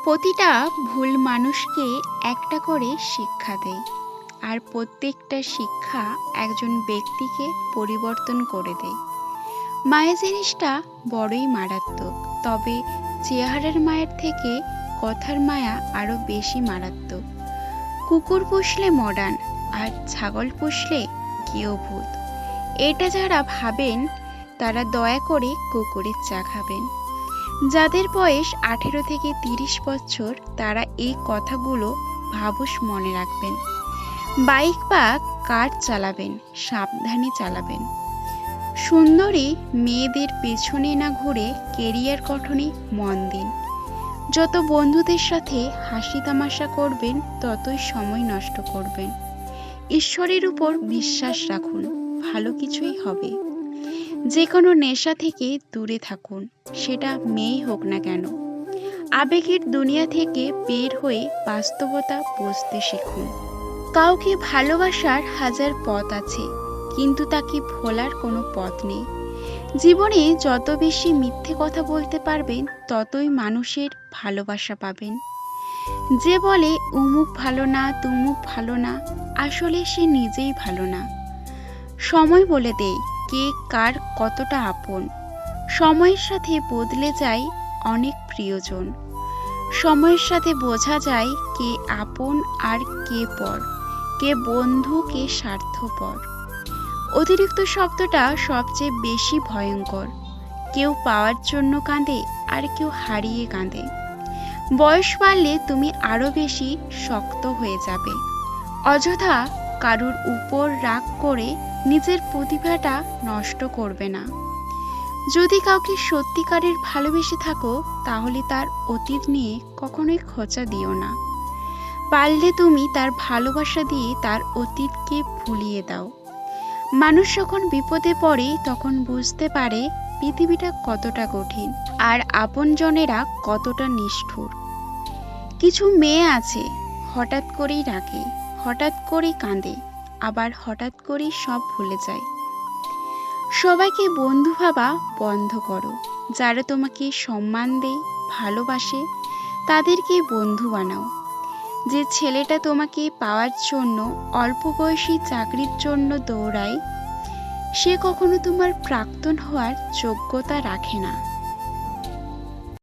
প্রতিটা ভুল মানুষকে একটা করে শিক্ষা দেয়, আর প্রত্যেকটা শিক্ষা একজন ব্যক্তিকে পরিবর্তন করে দেয়। মায়া জিনিসটা বড়ই মারাত্মক, তবে চেহারার মায়ের থেকে কথার মায়া আরো বেশি মারাত্মক। কুকুর পুষলে মডার্ন, আর ছাগল পুষলে গৃহভূত। এটা যারা ভাবেন তারা দয়া করে কুকুরের চা খাবেন। যাদের বয়স 18 থেকে 30 বছর তারা এই কথাগুলো ভাবুস মনে রাখবেন। বাইক বা কার চালাবেন, সাবধানে চালাবেন। সুন্দরী মেয়েদের পেছনে না ঘুরে কেরিয়ার গঠনে মন দিন। যত বন্ধুদের সাথে হাসি তামাশা করবেন ততই সময় নষ্ট করবেন। ঈশ্বরের উপর বিশ্বাস রাখুন, ভালো কিছুই হবে। যে কোনো নেশা থেকে দূরে থাকুন, সেটা মেয়ে হোক না কেন। আবেগের দুনিয়া থেকে বের হয়ে বাস্তবতা বুঝতে শিখুন। কাউকে ভালোবাসার হাজার পথ আছে, কিন্তু তাকে ভোলার কোনো পথ নেই। জীবনে যত বেশি মিথ্যে কথা বলতে পারবেন ততই মানুষের ভালোবাসা পাবেন। যে বলে উমুক ভালো না, তুমুক ভালো না, আসলে সে নিজেই ভালো না। সময় বলে দেয় কে কার কতটা আপন। সময়ের সাথে বদলে যায় অনেক প্রিয়জন। সময়ের সাথে বোঝা যায় কে আপন আর কে পর, কে বন্ধু কে স্বার্থপর। অতিরিক্ত শব্দটা সবচেয়ে বেশি ভয়ঙ্কর। কেউ পাওয়ার জন্য কাঁদে, আর কেউ হারিয়ে কাঁদে। বয়স বাড়লে তুমি আরো বেশি শক্ত হয়ে যাবে। অযথা কারুর উপর রাগ করে নিজের প্রতিভাটা নষ্ট করবে না। যদি কাউকে সত্যিকারের ভালোবেসে থাকো তাহলে তার অতীত নিয়ে কখনোই খোঁচা দিও না। পারলে তুমি তার ভালোবাসা দিয়ে তার অতীতকে ভুলিয়ে দাও। মানুষ যখন বিপদে পড়ে তখন বুঝতে পারে পৃথিবীটা কতটা কঠিন, আর আপনজনেরা কতটা নিষ্ঠুর। কিছু মেয়ে আছে হঠাৎ করেই রাগে, হঠাৎ করেই কাঁদে, আবার হঠাৎ করেই সব ভুলে যায়। সবাইকে বন্ধু ভাবা বন্ধ করো। যারা তোমাকে সম্মান দেয়, ভালোবাসে, তাদেরকে বন্ধু বানাও। যে ছেলেটা তোমাকে পাওয়ার জন্য অল্প বয়সী চাকরির জন্য দৌড়ায়, সে কখনো তোমার প্রাক্তন হওয়ার যোগ্যতা রাখে না।